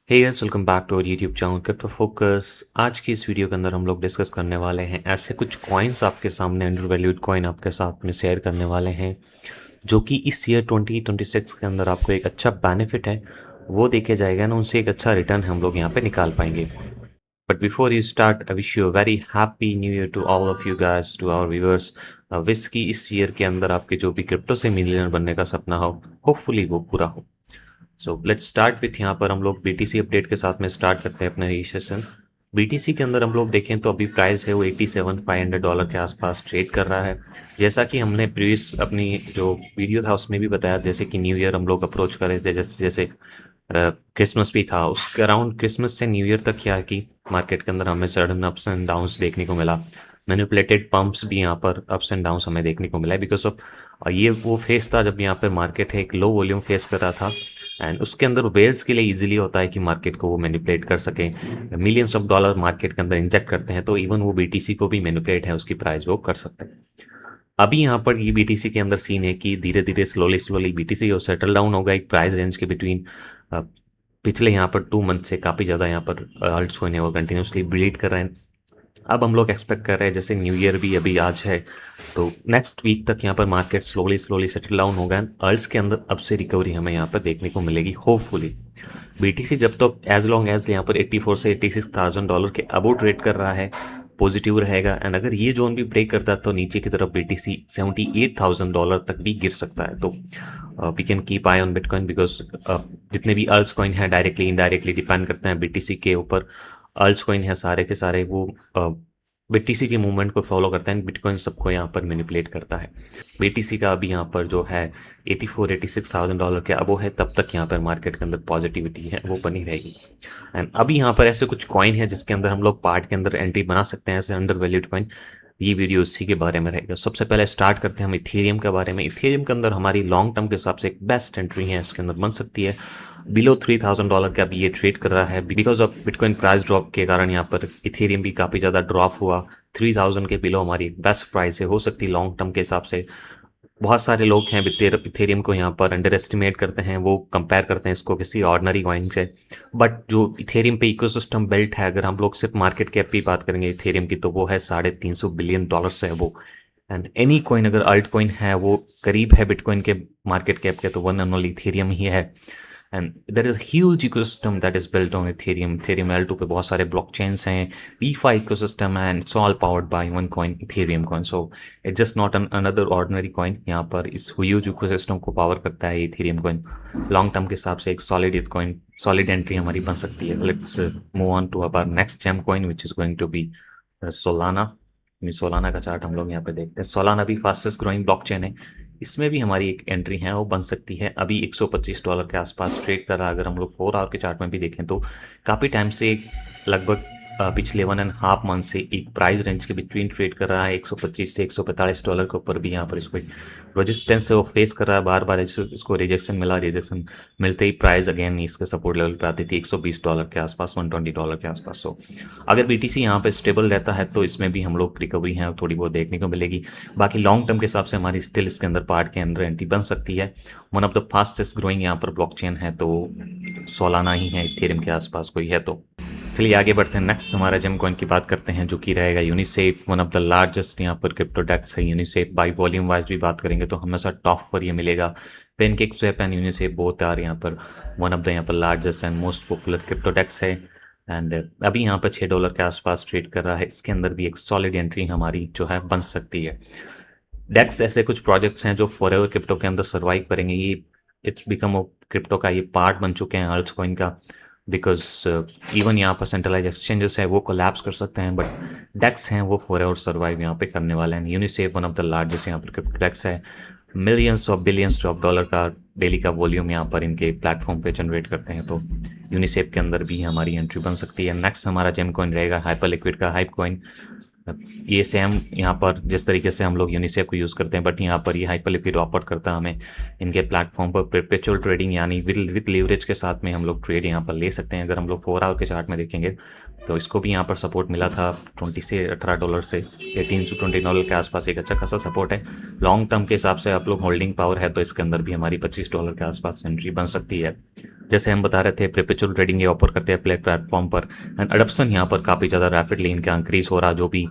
Hey guys, welcome back to our YouTube channel crypto focus. आज की इस video के अंदर हम लोग डिस्कस करने वाले हैं ऐसे कुछ कॉइन्स आपके सामने, अंडर वैल्यूड कॉइन आपके साथ में शेयर करने वाले हैं जो कि इस ईयर 2026 के अंदर आपको एक अच्छा बेनिफिट है वो देखे जाएगा ना, उनसे एक अच्छा रिटर्न हम लोग यहाँ पे निकाल पाएंगे। But before you start, I wish you a very happy new year to all of you guys, to our viewers. Wish की इस ईयर के अंदर आपके जो भी क्रिप्टो से मिलियनर बनने का सपना हो, होपफुली वो पूरा हो। सो लेट्स स्टार्ट विथ, यहाँ पर हम लोग बीटीसी अपडेट के साथ में स्टार्ट करते हैं अपना ये सेशन। बीटीसी के अंदर हम लोग देखें तो अभी प्राइस है वो $87,500 के आसपास ट्रेड कर रहा है। जैसा कि हमने प्रीवियस अपनी जो वीडियो था उसमें भी बताया, जैसे कि न्यू ईयर हम लोग अप्रोच कर रहे थे, जैसे जैसे क्रिसमस भी था, उसके अराउंड क्रिसमस से न्यू ईयर तक क्या है कि मार्केट के अंदर हमें सडन अप्स एंड डाउन्स देखने को मिला। मैनिपुलेटेड पंप्स भी यहाँ पर अप्स एंड डाउन्स हमें देखने को मिला है बिकॉज ऑफ ये वो फेस था जब यहाँ पर मार्केट है एक लो वॉल्यूम फेस कर रहा था। एंड उसके अंदर वेल्स के लिए इजीली होता है कि मार्केट को वो मैनिपुलेट कर सकें, मिलियंस ऑफ डॉलर मार्केट के अंदर इंजेक्ट करते हैं, तो इवन वो बीटीसी को भी मैनिपुलेट है उसकी प्राइस वो कर सकते हैं। अभी यहाँ पर ये बीटीसी के अंदर सीन है कि धीरे धीरे स्लोली स्लोली बीटीसी और सेटल डाउन होगा एक प्राइस रेंज के बिटवीन। पिछले यहाँ पर 2 मंथ से काफ़ी ज़्यादा यहाँ पर अल्ट्स कोइन है वो कंटिन्यूसली ब्लीड कर रहे हैं। अब हम लोग एक्सपेक्ट कर रहे हैं जैसे न्यू ईयर भी अभी आज है, तो नेक्स्ट वीक तक यहाँ पर market slowly slowly settle down होगा एंड अर्ल्स के अंदर अब से रिकवरी हमें यहाँ पर देखने को मिलेगी होपफुली। बीटीसी जब तक एज लॉन्ग एज यहाँ पर 84 से $86,000 के अबो ट्रेड कर रहा है, पॉजिटिव रहेगा। एंड अगर ये जोन भी ब्रेक करता है तो नीचे की तरफ बीटीसी $78,000 तक भी गिर सकता है। तो we can keep eye on bitcoin because जितने भी अल्ट्स कॉइन है डायरेक्टली इनडायरेक्टली डिपेंड करते हैं बीटीसी के ऊपर। अल्ट्स कॉइन है सारे के सारे वो बीटीसी की मूवमेंट को फॉलो करता है, बिटकॉइन सबको यहाँ पर मैनिपुलेट करता है। बीटीसी का अभी यहाँ पर जो है 84-86,000 के अबो है, तब तक यहाँ पर मार्केट के अंदर पॉजिटिविटी है वो बनी रहेगी। एंड अभी यहाँ पर ऐसे कुछ कॉइन है जिसके अंदर हम लोग पार्ट के अंदर एंट्री बना सकते हैं ऐसे अंडर वैल्यूड कॉइन। ये वीडियो इसी के बारे में रहेगा। सबसे पहले स्टार्ट करते हैं हम इथेरियम के बारे में। इथेरियम के अंदर हमारी लॉन्ग टर्म के हिसाब से एक बेस्ट एंट्री है इसके अंदर बन सकती है। बिलो $3,000 का अभी ये ट्रेड कर रहा है because of bitcoin price drop के कारण। यहाँ पर इथेरियम भी काफ़ी ज़्यादा ड्रॉप हुआ। 3,000 के बिलो हमारी बेस्ट प्राइस है, हो सकती है लॉन्ग टर्म के हिसाब से। बहुत सारे लोग हैं इथेरियम को यहाँ पर अंडर एस्टिमेट करते हैं, वो कंपेयर करते हैं इसको किसी ऑर्डिनरी कॉइन से। बट जो इथेरियम पे इकोसिस्टम बिल्ट है, अगर हम लोग सिर्फ मार्केट कैप की बात करेंगे इथेरियम की, तो वो है $350 बिलियन से है वो। एंड एनी कॉइन अगर अल्ट कॉइन है वो करीब है बिटकॉइन के मार्केट कैप के, तो वन एंड ओनली इथेरियम ही है। And there is huge ecosystem that is built on Ethereum. Ethereum L2 पे बहुत सारे ब्लॉकचेन्स हैं, DeFi इकोसिस्टम है, and it's all powered by one coin, Ethereum coin. So it's just not an another ordinary coin. यहाँ पर इस huge ecosystem को power करता है इथेरियम कॉइन। लॉन्ग टर्म के हिसाब से एक सॉलिड कॉइन, सॉलिड एंट्री हमारी बन सकती है। Let's move on to our next gem coin which is going to be Solana. Solana का चार्ट हम लोग यहाँ पे देखते हैं। सोलाना भी फास्टेस्ट ग्रोइंग ब्लॉकचेन है, इसमें भी हमारी एक एंट्री है वो बन सकती है। अभी $125 के आसपास ट्रेड कर रहा है। अगर हम लोग 4 आवर के चार्ट में भी देखें तो काफ़ी टाइम से लगभग पिछले 1.5 मंथ से एक प्राइस रेंज के बिटवीन ट्रेड कर रहा है। 125 से $145 के ऊपर भी यहाँ पर इसको रेजिस्टेंस से वो फेस कर रहा है। बार बार इसको रिजेक्शन मिला, रिजेक्शन मिलते ही प्राइस अगेन इसके सपोर्ट लेवल पे आती थी $120 के आसपास, $120 के आसपास। सो अगर बीटीसी यहाँ पे स्टेबल रहता है तो इसमें भी हम लोग रिकवरी है थोड़ी बहुत देखने को मिलेगी। बाकी लॉन्ग टर्म के हिसाब से हमारी स्टिल इसके अंदर पार्ट के अंदर एंट्री बन सकती है। One of the fastest growing यहाँ पर ब्लॉकचेन है, तो सोलाना ही है इथेरियम के आसपास कोई है तो। चलिए आगे बढ़ते हैं। नेक्स्ट हमारा जेम कॉइन की बात करते हैं जो कि रहेगा UNICEF. One of the largest यहाँ पर क्रिप्टो डेक्स है यूनिसेफ। बाई वॉल्यूम वाइज भी बात करेंगे तो हमेशा टॉप पर ये मिलेगा। PancakeSwap and Uniswap both are यहाँ पर वन ऑफ द यहाँ पर largest and most popular crypto DEX है। एंड अभी यहाँ पर $6 के आसपास ट्रेड कर रहा है। इसके अंदर भी एक सॉलिड एंट्री हमारी जो है बन सकती है। डेक्स ऐसे कुछ प्रोजेक्ट्स हैं जो फॉरएवर क्रिप्टो के अंदर सर्वाइव करेंगे। ये इट्स बिकम क्रिप्टो का ये पार्ट बन चुके हैं अल्ट्स कॉइन का, बिकॉज इवन यहाँ पर सेंट्रलाइज एक्सचेंजेस है वो कोलैप्स कर सकते हैं, बट डेक्स हैं वो फॉरएवर सर्वाइव यहाँ पे करने वाले हैं। UNICEF one of the largest यहाँ पर क्रिप्टो डेक्स है। Millions of billions of dollar का डेली का वॉल्यूम यहाँ पर इनके प्लेटफॉर्म पे जनरेट करते हैं, तो यूनिसेफ के अंदर भी हमारी एंट्री बन सकती है। नेक्स्ट हमारा जेम कॉइन रहेगा हाइपर लिक्विड का हाइप कॉइन। ये सेम यहाँ पर जिस तरीके से हम लोग यूनिसेफ को यूज़ करते हैं, बट यहाँ पर ये हाइपर लिक्विड ऑफर करता है हमें इनके प्लेटफॉर्म पर परपेचुअल ट्रेडिंग, यानी विद लीवरेज के साथ में हम लोग ट्रेड यहाँ पर ले सकते हैं। अगर हम लोग 4 आवर के चार्ट में देखेंगे तो इसको भी यहाँ पर सपोर्ट मिला था 20 से $18 से 18 से $20 के आसपास एक अच्छा खासा सपोर्ट है। लॉन्ग टर्म के हिसाब से आप लोग होल्डिंग पावर है तो इसके अंदर भी हमारी $25 के आसपास एंट्री बन सकती है। जैसे हम बता रहे थे परपेचुअल ट्रेडिंग ये ऑफर करते हैं प्लेटफॉर्म पर, एंड अडप्शन यहाँ पर काफ़ी ज़्यादा रैपिडली इनका इंक्रीज हो रहा। जो भी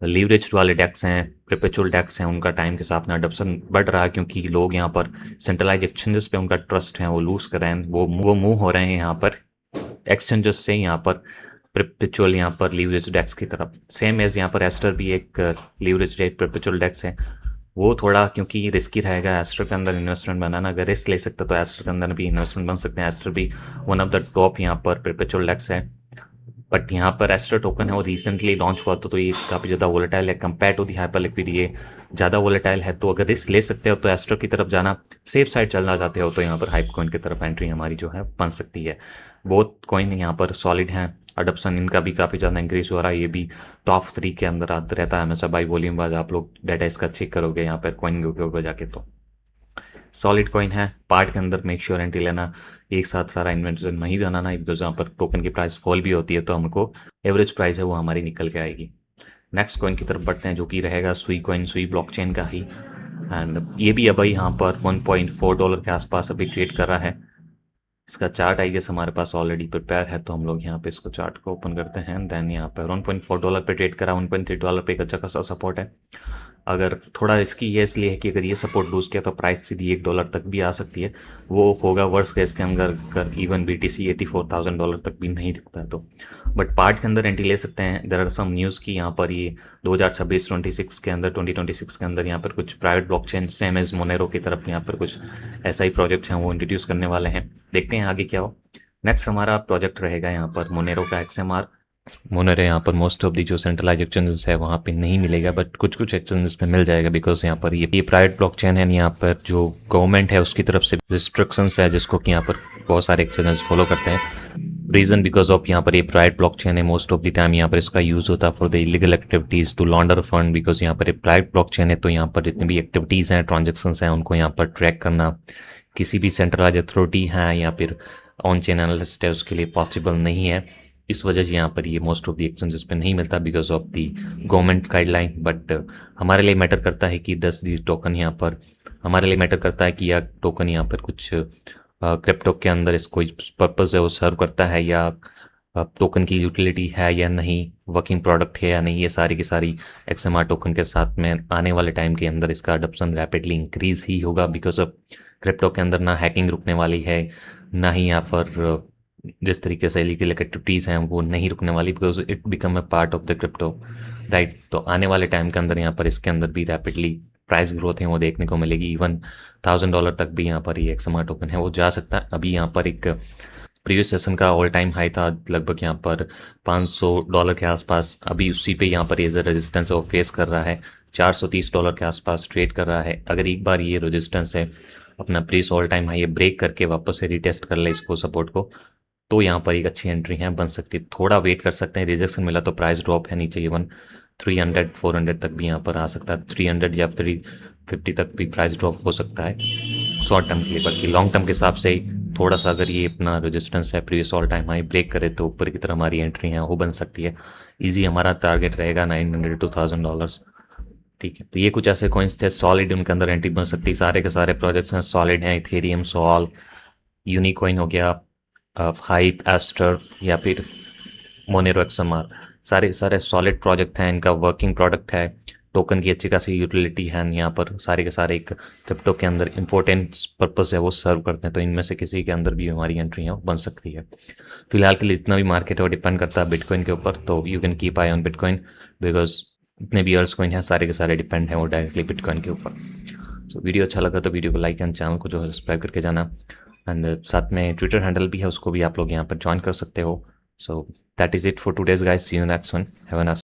लीवरेज वाले डेक्स हैं, परपेचुअल डेक्स हैं, उनका टाइम के साथ में अडप्शन बढ़ रहा है क्योंकि लोग यहाँ पर सेंट्रलाइज एक्सचेंजेस पे उनका ट्रस्ट है वो लूज कर रहे हैं, वो मूव हो रहे हैं यहाँ पर एक्सचेंजेस से यहाँ पर परपेचुअल यहाँ पर लीवरेज डेक्स की तरफ। सेम एज यहाँ पर एस्टर भी एक लीवरेज डेट परपेचुअल डेक्स है। वो थोड़ा क्योंकि रिस्की रहेगा एस्टर के अंदर इन्वेस्टमेंट बनाना, अगर रिस्क ले सकते तो एस्टर के अंदर भी इन्वेस्टमेंट बन सकते हैं। एस्टर भी वन ऑफ द टॉप यहाँ पर परपेचुअल डेक्स है। बट यहाँ पर एस्टर टोकन है वो रिसेंटली लॉन्च हुआ तो ये काफ़ी ज़्यादा वोलेटाइल है compare to the hyper liquid, ये ज़्यादा वोलेटाइल है। तो अगर रिस्क ले सकते हो तो एस्टर की तरफ जाना, सेफ साइड चलना चाहते हो तो यहाँ पर हाइप कॉइन की तरफ एंट्री हमारी जो है बन सकती है। बहुत कॉइन यहाँ पर सॉलिड हैं, अडप्शन इनका भी काफ़ी ज़्यादा इंक्रीज हो रहा है। ये भी टॉप 3 के अंदर आता रहता है हमेशा बाई वॉल्यूम वाइज। आप लोग डाटा इसका चेक करोगे यहाँ पर कॉइन के ऊपर जाके तो सॉलिड कॉइन है। पार्ट के अंदर मेक श्योर एंट्री लेना, एक साथ सारा इन्वेंशन नहीं बनाना, बिकॉज यहाँ पर टोकन की प्राइस फॉल भी होती है तो हमको एवरेज प्राइस है वो हमारी निकल के आएगी। नेक्स्ट कॉइन की तरफ बढ़ते हैं जो कि रहेगा सुई कॉइन, सुई ब्लॉकचेन का ही। एंड ये भी अब यहाँ पर $1.4 के आसपास अभी ट्रेड कर रहा है। इसका चार्ट आई गेस हमारे पास ऑलरेडी प्रिपेयर है तो हम लोग यहाँ पे इसको चार्ट को ओपन करते हैं। देन यहाँ पर $1.4 पे ट्रेड करा, $1.3 पे एक अच्छा खासा सपोर्ट है। अगर थोड़ा रिस्की ये इसलिए है कि अगर ये सपोर्ट लूज किया तो प्राइस सीधी $1 तक भी आ सकती है। वो होगा वर्स केस के अंदर अगर इवन BTC $84,000 तक भी नहीं दिखता है तो। बट पार्ट के अंदर एंट्री ले सकते हैं। देयर आर सम न्यूज़ की यहाँ पर ये 2026 के अंदर 2026 के अंदर यहाँ पर कुछ private blockchain same as Monero की तरफ यहाँ पर कुछ ऐसा ही प्रोजेक्ट हैं वो इंट्रोड्यूस करने वाले हैं। देखते हैं आगे क्या हो। नेक्स्ट हमारा प्रोजेक्ट रहेगा यहाँ पर मोनेरो का XMR। मोनेरो यहाँ पर मोस्ट ऑफ दी जो सेंट्रलाइज एक्सचेंजेस है वहाँ पे नहीं मिलेगा बट कुछ कुछ एक्सचेंजेस में मिल जाएगा बिकॉज यहाँ पर ये प्राइवेट ब्लॉकचेन है। यहाँ पर जो गवर्नमेंट है उसकी तरफ से रिस्ट्रिक्शंस है जिसको कि यहाँ पर बहुत सारे एक्सचेंजेस फॉलो करते हैं। रीज़न बिकॉज ऑफ यहाँ पर ये प्राइवेट ब्लॉकचेन है, मोस्ट ऑफ द टाइम यहाँ पर इसका यूज़ होता है for the illegal activities to launder fund. Because यहाँ पर प्राइवेट ब्लॉकचेन है तो यहाँ पर जितनी भी एक्टिविटीज़ हैं, ट्रांजेक्शन्स हैं, उनको यहाँ पर ट्रैक करना किसी भी सेंट्रलाइज अथॉरिटी है या फिर ऑन चेन एनालिस्ट है उसके लिए पॉसिबल नहीं है। इस वजह से यहाँ पर ये मोस्ट ऑफ द एक्सचेंजेस पे नहीं मिलता because of the government guideline. But हमारे लिए मैटर करता है कि 10 दी टोकन यहाँ पर हमारे लिए मैटर करता है कि यह टोकन यहाँ पर कुछ क्रिप्टो के अंदर इसको पर्पज़ है वो सर्व करता है या टोकन की यूटिलिटी है या नहीं, वर्किंग प्रोडक्ट है या नहीं। ये सारी की सारी XMR टोकन के साथ में आने वाले टाइम के अंदर इसका अडप्शन रैपिडली इंक्रीज ही होगा बिकॉज ऑफ क्रिप्टो के अंदर ना हैकिंग रुकने वाली है, ना ही यहाँ पर जिस तरीके से इलीगल एक्टिविटीज़ हैं वो नहीं रुकने वाली because it become a part of the crypto right. तो आने वाले टाइम के अंदर यहाँ पर इसके अंदर भी रैपिडली प्राइस ग्रोथ है वो देखने को मिलेगी। इवन $1,000 तक भी यहाँ पर ये XMR टोकन है वो जा सकता है। अभी यहाँ पर एक प्रीवियस सेशन का ऑल टाइम हाई था लगभग यहाँ पर $500 के आसपास। अभी उसी पे यहाँ पर ये जो रेजिस्टेंस है वो फेस कर रहा है, $430 के आसपास ट्रेड कर रहा है। अगर एक बार ये रेजिस्टेंस है अपना previous all time high break करके वापस से रिटेस्ट कर ले इसको सपोर्ट को तो यहाँ पर एक अच्छी एंट्री है बन सकती है। थोड़ा वेट कर सकते हैं, रिजेक्शन मिला तो प्राइस ड्रॉप है नीचे, इवन 300-400 तक भी यहाँ पर आ सकता है, 300 या 350 तक भी प्राइस ड्रॉप हो सकता है शॉर्ट टर्म के लिए। बाकी लॉन्ग टर्म के हिसाब से थोड़ा सा अगर ये अपना रेजिस्टेंस है previous all time high break करे तो ऊपर की तरफ हमारी एंट्री है वो बन सकती है। ईजी हमारा टारगेट रहेगा $900 to $1,000। ठीक है, तो ये कुछ ऐसे कॉइन्स थे सॉलिड, उनके अंदर एंट्री बन सकती है। सारे के सारे प्रोजेक्ट्स हैं सॉलिड हैं, इथेरियम, सॉल, यूनिकॉइन हो गया, हाइप, एस्टर या फिर मोनेरो XMR, सारे सारे सॉलिड प्रोजेक्ट हैं। इनका वर्किंग प्रोडक्ट है, टोकन की अच्छी खासी यूटिलिटी है। यहाँ पर सारे के सारे एक क्रिप्टो के अंदर इंपॉर्टेंट पर्पस है वो सर्व करते हैं तो इनमें से किसी के अंदर भी हमारी एंट्री है वो बन सकती है। फिलहाल के लिए इतना भी मार्केट है वो डिपेंड करता है बिटकॉइन के ऊपर, तो you can keep eye on bitcoin because इतने भी अर्स कॉइन हैं सारे के सारे डिपेंड हैं वो डायरेक्टली बिटकॉइन के ऊपर। सो वीडियो अच्छा लगा तो वीडियो को लाइक एंड चैनल को जो है सब्सक्राइब करके जाना। एंड साथ में ट्विटर हैंडल भी है उसको भी आप लोग यहाँ पर ज्वाइन कर सकते हो। So that is it for today's guys, see you next one, have a nice